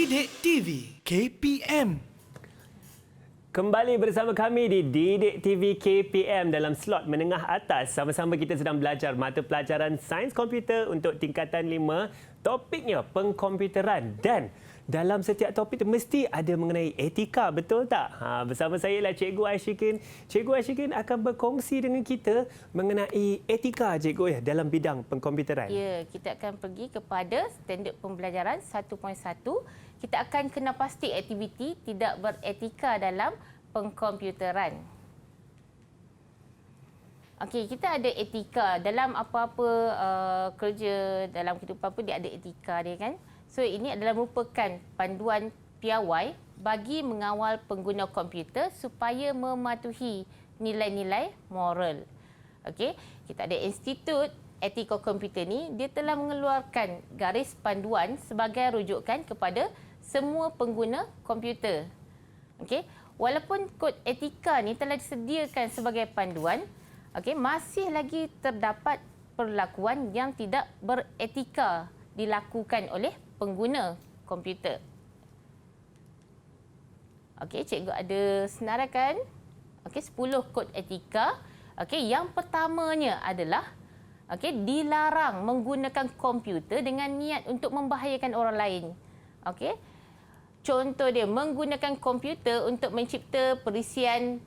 Didik TV KPM. Kembali bersama kami di Didik TV KPM dalam slot menengah atas. Sama-sama kita sedang belajar mata pelajaran Sains Komputer untuk tingkatan 5. Topiknya pengkomputeran dan dalam setiap topik itu mesti ada mengenai etika, betul tak? Bersama saya ialah Cikgu Ashikin. Cikgu Ashikin akan berkongsi dengan kita mengenai etika, Cikgu, ya, dalam bidang pengkomputeran. Ya, kita akan pergi kepada standard pembelajaran 1.1. Kita akan kena pasti aktiviti tidak beretika dalam pengkomputeran. Okey, kita ada etika dalam apa-apa kerja, dalam kehidupan apa dia ada etika dia, kan? So, ini adalah merupakan panduan piawai bagi mengawal pengguna komputer supaya mematuhi nilai-nilai moral. Okey, kita ada Institut Etika Komputer ni, dia telah mengeluarkan garis panduan sebagai rujukan kepada semua pengguna komputer. Okey, walaupun kod etika ni telah disediakan sebagai panduan, okey, masih lagi terdapat perlakuan yang tidak beretika dilakukan oleh pengguna komputer. Okey, cikgu ada senarakan. Okey, 10 kod etika. Okey, yang pertamanya adalah dilarang menggunakan komputer dengan niat untuk membahayakan orang lain. Okey. Contoh dia menggunakan komputer untuk mencipta perisian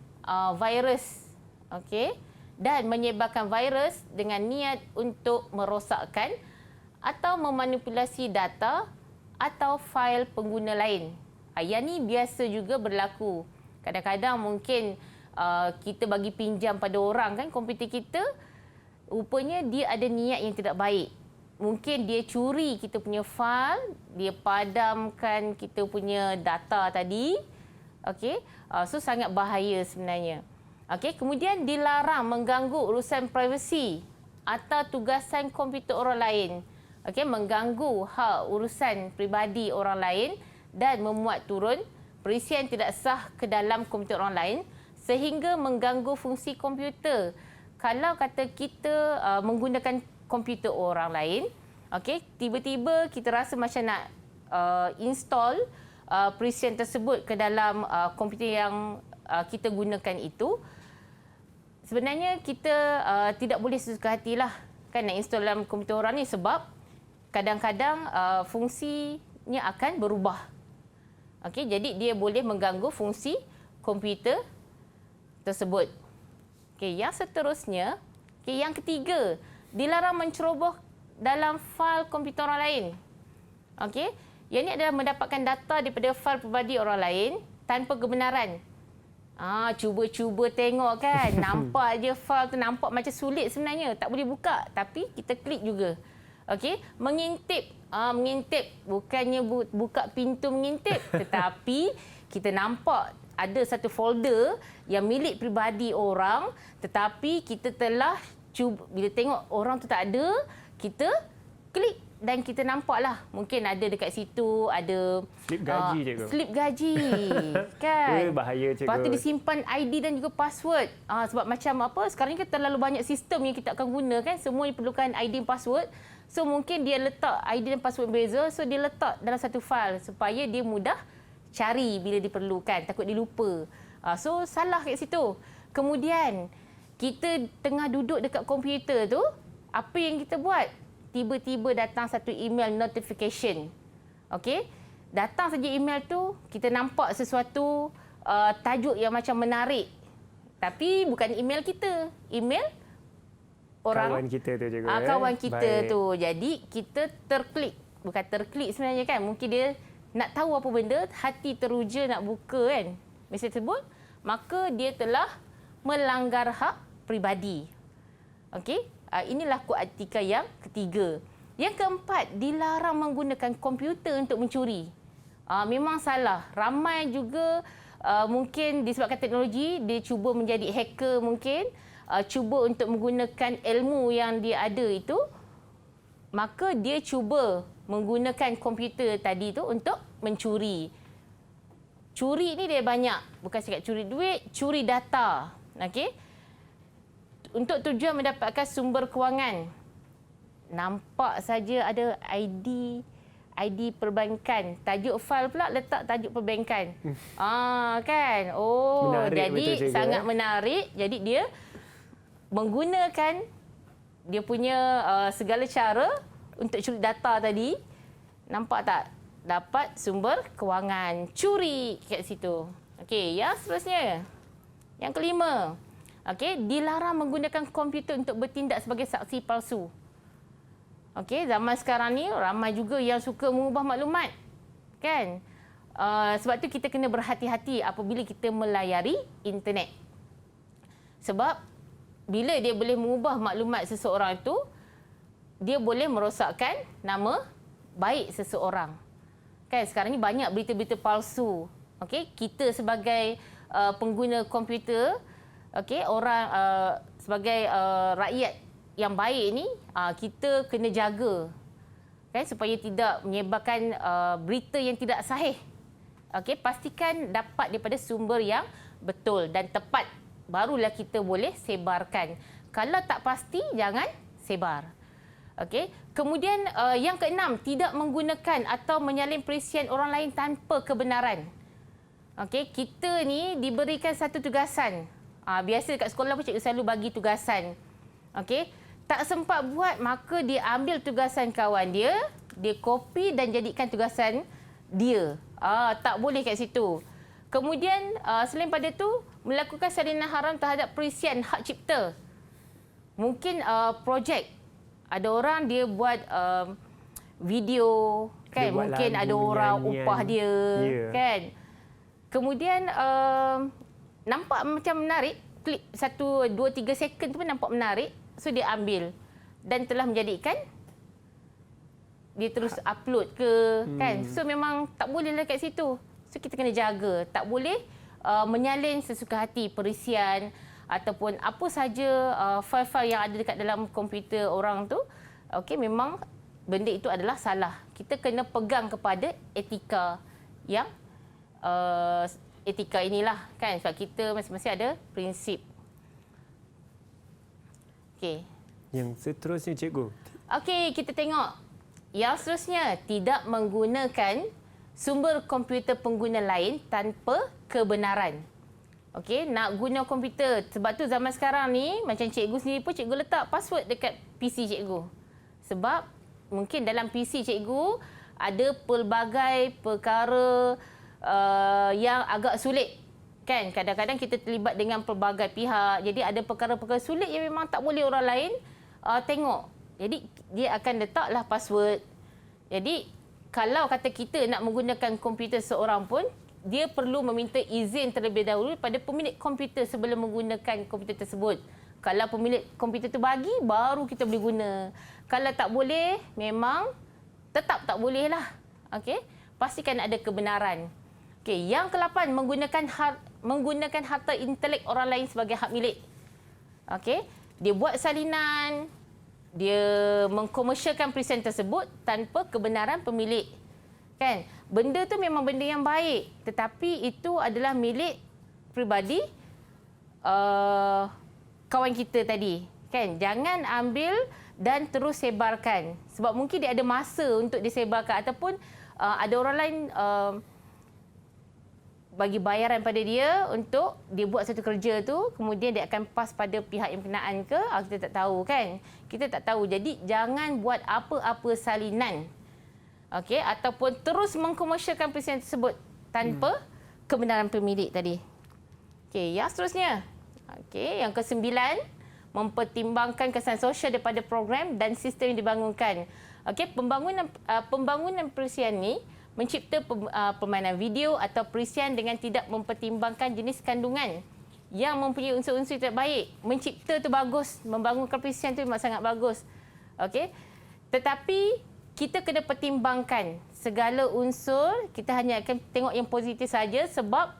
virus. Okey. Dan menyebarkan virus dengan niat untuk merosakkan atau memanipulasi data atau fail pengguna lain. Yang ni biasa juga berlaku. Kadang-kadang mungkin kita bagi pinjam pada orang, kan, komputer kita, rupanya dia ada niat yang tidak baik. Mungkin dia curi kita punya fail, dia padamkan kita punya data tadi. Okey, so sangat bahaya sebenarnya. Okey, kemudian dilarang mengganggu urusan privasi atau tugasan komputer orang lain. Okey, mengganggu hak urusan peribadi orang lain dan memuat turun perisian tidak sah ke dalam komputer orang lain sehingga mengganggu fungsi komputer. Kalau kata kita menggunakan komputer orang lain, okey, tiba-tiba kita rasa macam nak install perisian tersebut ke dalam komputer yang kita gunakan itu, sebenarnya kita tidak boleh sesuka hatilah, kan, nak install dalam komputer orang ni, sebab kadang-kadang fungsinya akan berubah. Okey, jadi dia boleh mengganggu fungsi komputer tersebut. Okey, yang seterusnya, yang ketiga, dilarang menceroboh dalam fail komputer orang lain. Okey, yang ini adalah mendapatkan data daripada fail peribadi orang lain tanpa kebenaran. Cuba-cuba tengok, kan, nampak je fail tu nampak macam sulit sebenarnya, tak boleh buka, tapi kita klik juga. Okey, mengintip, bukannya buka pintu mengintip, tetapi kita nampak ada satu folder yang milik peribadi orang, tetapi kita telah cuba, bila tengok orang tu tak ada, kita klik dan kita nampaklah mungkin ada dekat situ ada Slip gaji, cikgu. Slip gaji, kan? Bahaya, cikgu. Lepas tu disimpan ID dan juga password. Sebab macam apa, sekarang ni terlalu banyak sistem yang kita akan guna, kan? Semua diperlukan ID dan password. So mungkin dia letak ID dan password beza, so dia letak dalam satu file supaya dia mudah cari bila diperlukan, takut dia lupa. So salah kat situ. Kemudian kita tengah duduk dekat komputer tu, apa yang kita buat? Tiba-tiba datang satu email notification. Okey, datang saja email tu, kita nampak sesuatu tajuk yang macam menarik. Tapi bukan email kita, email orang, kawan kita tu, cikgu. Kawan kita Baik. tu. Jadi kita terklik. Bukan terklik sebenarnya, kan. Mungkin dia nak tahu apa benda, hati teruja nak buka, kan, mesej tersebut. Maka dia telah melanggar hak peribadi. Okey, inilah kod etika yang ketiga. Yang keempat, dilarang menggunakan komputer untuk mencuri. Memang salah. Ramai juga mungkin disebabkan teknologi, dia cuba menjadi hacker mungkin, cuba untuk menggunakan ilmu yang dia ada itu, maka dia cuba menggunakan komputer tadi tu untuk mencuri. Curi ni dia banyak, bukan cakap curi duit, curi data. Okey. Untuk tujuan mendapatkan sumber kewangan. Nampak saja ada ID perbankan. Tajuk fail pula letak tajuk perbankan. Kan? Oh, Menarik jadi betul, cikgu, sangat menarik. Jadi dia menggunakan dia punya segala cara untuk curi data tadi. Nampak tak? Dapat sumber kewangan. Curi kat situ. Okey, yang seterusnya. Yang kelima. Okey, dilarang menggunakan komputer untuk bertindak sebagai saksi palsu. Okey, zaman sekarang ni ramai juga yang suka mengubah maklumat. Kan? Sebab tu kita kena berhati-hati apabila kita melayari internet. Sebab bila dia boleh mengubah maklumat seseorang itu, dia boleh merosakkan nama baik seseorang. Kan sekarang ni banyak berita-berita palsu. Okey, kita sebagai pengguna komputer, okey, orang sebagai rakyat yang baik ni, kita kena jaga kan supaya tidak menyebarkan berita yang tidak sahih. Okey, pastikan dapat daripada sumber yang betul dan tepat, barulah kita boleh sebarkan. Kalau tak pasti, jangan sebar. Okey. Kemudian yang keenam, tidak menggunakan atau menyalin perisian orang lain tanpa kebenaran. Okey, kita ni diberikan satu tugasan. Biasa dekat sekolah pun cikgu selalu bagi tugasan. Okey, tak sempat buat, maka dia ambil tugasan kawan dia, dia copy dan jadikan tugasan dia. Tak boleh kat situ. Kemudian selain pada tu, melakukan salinan haram terhadap perisian hak cipta. Mungkin projek. Ada orang dia buat video, kan? Dia buat Mungkin lagu, ada orang nyanyian. upah dia, Yeah. kan? Kemudian nampak macam menarik, klip 1, 2, 3 second tu pun nampak menarik. So dia ambil dan telah menjadikan dia terus upload ke, kan? So memang tak bolehlah kat situ. So kita kena jaga, tak boleh menyalin sesuka hati perisian ataupun apa saja file-file yang ada dekat dalam komputer orang tu. Okey, memang benda itu adalah salah. Kita kena pegang kepada etika yang etika inilah, kan? Sebab kita masing-masing ada prinsip. Okey. Yang seterusnya, cikgu. Okey, kita tengok. Yang seterusnya, tidak menggunakan sumber komputer pengguna lain tanpa kebenaran. Okey, nak guna komputer. Sebab tu zaman sekarang ni, macam cikgu sendiri pun, cikgu letak password dekat PC cikgu. Sebab mungkin dalam PC cikgu ada pelbagai perkara yang agak sulit. Kan, kadang-kadang kita terlibat dengan pelbagai pihak. Jadi ada perkara-perkara sulit yang memang tak boleh orang lain tengok. Jadi dia akan letaklah password. Jadi kalau kata kita nak menggunakan komputer seorang pun, dia perlu meminta izin terlebih dahulu pada pemilik komputer sebelum menggunakan komputer tersebut. Kalau pemilik komputer tu bagi, baru kita boleh guna. Kalau tak boleh, memang tetap tak bolehlah. Okey, pastikan ada kebenaran. Okey, yang ke-8, menggunakan harta intelek orang lain sebagai hak milik. Okey, dia buat salinan, dia mengkomersialkan perisian tersebut tanpa kebenaran pemilik. Kan? Benda tu memang benda yang baik, tetapi itu adalah milik peribadi kawan kita tadi. Kan? Jangan ambil dan terus sebarkan. Sebab mungkin dia ada masa untuk disebarkan ataupun ada orang lain bagi bayaran pada dia untuk dia buat satu kerja tu, kemudian dia akan pas pada pihak yang berkenaan ke, kita tak tahu, kan? Kita tak tahu. Jadi jangan buat apa-apa salinan. Okey, ataupun terus mengkomersialkan perisian tersebut tanpa kebenaran pemilik tadi. Okey, yang seterusnya. Okey, yang ke-9, mempertimbangkan kesan sosial daripada program dan sistem yang dibangunkan. Okey, pembangunan perisian ni mencipta permainan video atau perisian dengan tidak mempertimbangkan jenis kandungan yang mempunyai unsur-unsur tidak baik. Mencipta tu bagus, membangunkan perisian tu memang sangat bagus. Okey. Tetapi kita kena pertimbangkan segala unsur, kita hanya akan tengok yang positif saja sebab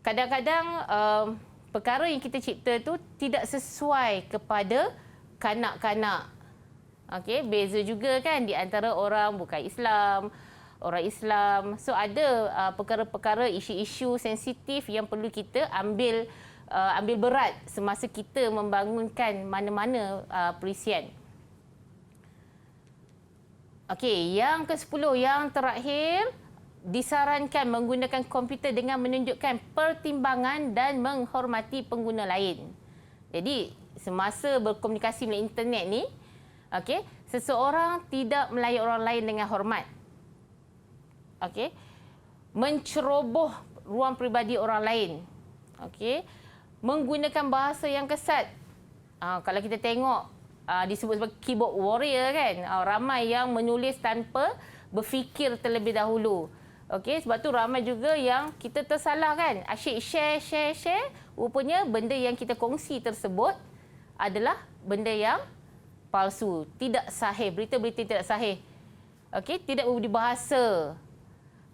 kadang-kadang perkara yang kita cipta tu tidak sesuai kepada kanak-kanak. Okey, beza juga kan di antara orang bukan Islam, orang Islam. So ada perkara-perkara, isu-isu sensitif yang perlu kita ambil berat semasa kita membangunkan mana-mana perisian. Okey, yang ke-10 yang terakhir, disarankan menggunakan komputer dengan menunjukkan pertimbangan dan menghormati pengguna lain. Jadi, semasa berkomunikasi melalui internet ni, okey, seseorang tidak melayan orang lain dengan hormat. Okey. Menceroboh ruang peribadi orang lain. Okey. Menggunakan bahasa yang kesat. Kalau kita tengok disebut sebagai keyboard warrior kan, ramai yang menulis tanpa berfikir terlebih dahulu. Okey, sebab tu ramai juga yang kita tersalah kan. Asyik share. Rupanya benda yang kita kongsi tersebut adalah benda yang palsu, tidak sahih, berita-berita tidak sahih. Okey, tidak berbudi bahasa.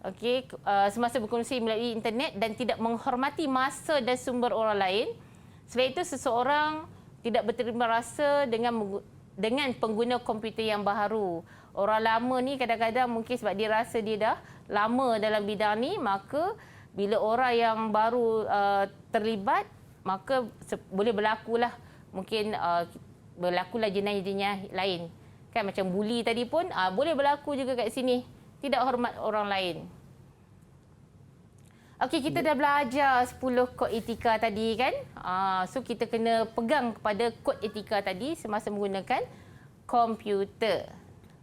Okey, semasa berkongsi melalui internet dan tidak menghormati masa dan sumber orang lain. Selain itu, seseorang tidak berterima rasa dengan pengguna komputer yang baru. Orang lama ni kadang-kadang mungkin sebab dia rasa dia dah lama dalam bidang ni, maka bila orang yang baru terlibat, maka boleh berlakulah mungkin berlakulah jenayah-jenayah lain. Kan macam buli tadi pun boleh berlaku juga kat sini. Tidak hormat orang lain. Okey, kita dah belajar 10 kod etika tadi kan. So kita kena pegang kepada kod etika tadi semasa menggunakan komputer.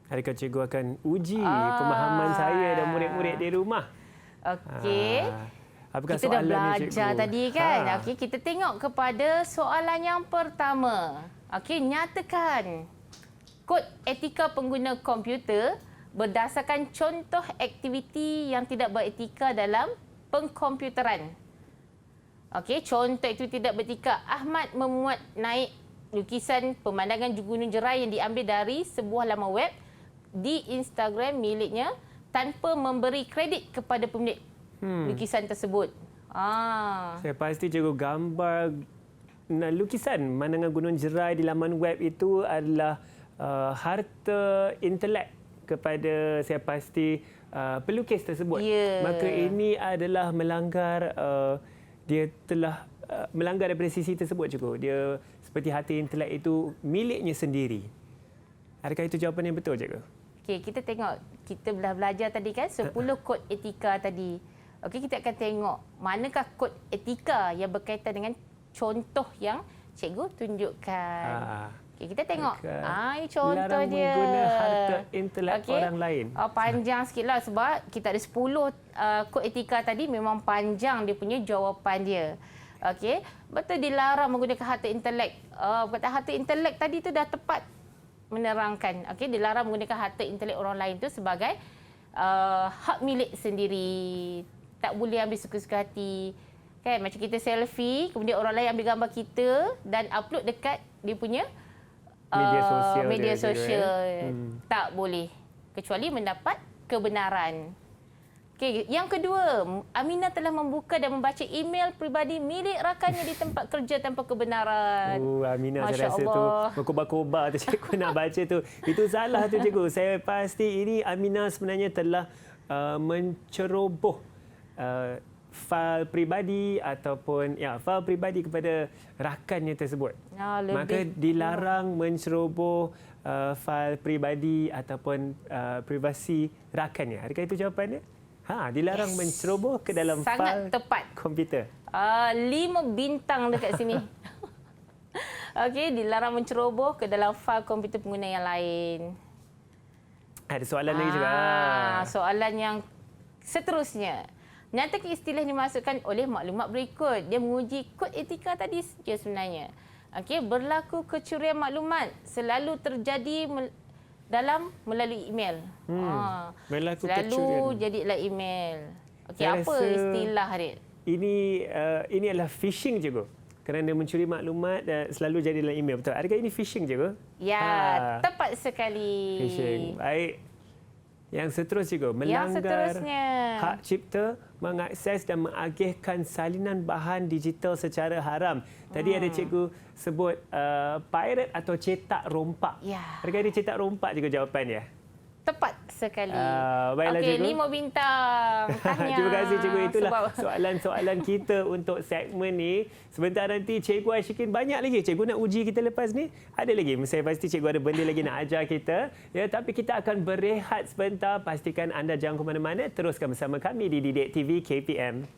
Adakah cikgu akan uji pemahaman saya dan murid-murid di rumah? Okey. Apakah Kita dah soalan ni, belajar cikgu? tadi kan. Okey, kita tengok kepada soalan yang pertama. Okey, nyatakan kod etika pengguna komputer berdasarkan contoh aktiviti yang tidak beretika dalam pengkomputeran. Okey, contoh aktiviti tidak beretika. Ahmad memuat naik lukisan pemandangan gunung jerai yang diambil dari sebuah laman web di Instagram miliknya tanpa memberi kredit kepada pemilik lukisan tersebut. Saya pasti cikgu gambar lukisan pemandangan gunung jerai di laman web itu adalah harta intelek kepada saya pasti pelukis tersebut. Maka ini adalah melanggar dia telah melanggar daripada sisi tersebut cikgu. Dia seperti harta intelek itu miliknya sendiri. Adakah itu jawapan yang betul cikgu? Okey, kita tengok. Kita dah belajar tadi kan 10 kod etika tadi. Okey, kita akan tengok manakah kod etika yang berkaitan dengan contoh yang cikgu tunjukkan. Okey, kita tengok. Ini contoh larang dia. Menggunakan harta intelek orang lain. Panjang sikitlah sebab kita ada 10 kod etika tadi, memang panjang dia punya jawapan dia. Okey, betul dilarang menggunakan harta intelek. Perkataan harta intelek tadi tu dah tepat menerangkan. Okey, dilarang menggunakan harta intelek orang lain tu sebagai hak milik sendiri. Tak boleh ambil suka-suka hati. Kan macam kita selfie, kemudian orang lain ambil gambar kita dan upload dekat dia punya media sosial. Tak boleh kecuali mendapat kebenaran. Okey, yang kedua, Aminah telah membuka dan membaca email peribadi milik rakannya di tempat kerja tanpa kebenaran. Aminah, Masya saya rasa Allah. tu berkobar-kobar tu cikgu nak baca tu. Itu salah tu cikgu. Saya pasti ini Aminah sebenarnya telah menceroboh fail peribadi ataupun fail peribadi kepada rakannya tersebut. Maka dilarang menceroboh fail peribadi ataupun privasi rakannya. Adakah itu jawapannya? Dilarang menceroboh ke dalam sangat fail tepat komputer. 5 bintang dekat sini. Okey, dilarang menceroboh ke dalam fail komputer pengguna yang lain. Ada soalan lagi juga. Soalan yang seterusnya. Nyatakan istilah dimasukkan oleh maklumat berikut. Dia menguji kod etika tadi saja sebenarnya. Okey, berlaku kecurian maklumat selalu terjadi melalui email. Berlaku selalu kecurian. jadilah email. Okey, Saya apa rasa istilah dia? Ini adalah phishing cikgu. Kerana mencuri maklumat dan selalu jadi dalam email. Betul. Adakah ini phishing cikgu? Ya, tepat sekali. Phishing. Baik. Yang seterusnya cikgu, melanggar hak cipta, mengakses dan mengagihkan salinan bahan digital secara haram. Tadi ada cikgu sebut pirate atau cetak rompak. Ya. Adakah ini cetak rompak juga jawapan dia? Tepat sekali. Baiklah, Okey, cikgu. 5 bintang. Tahniah. Terima kasih cikgu. Itulah Sebab soalan-soalan kita untuk segmen ni. Sebentar nanti cikgu Ashikin banyak lagi. Cikgu nak uji kita lepas ni. Ada lagi. Saya pasti cikgu ada benda lagi nak ajar kita. Ya, tapi kita akan berehat sebentar. Pastikan anda jangan ke mana-mana. Teruskan bersama kami di Didik TV KPM.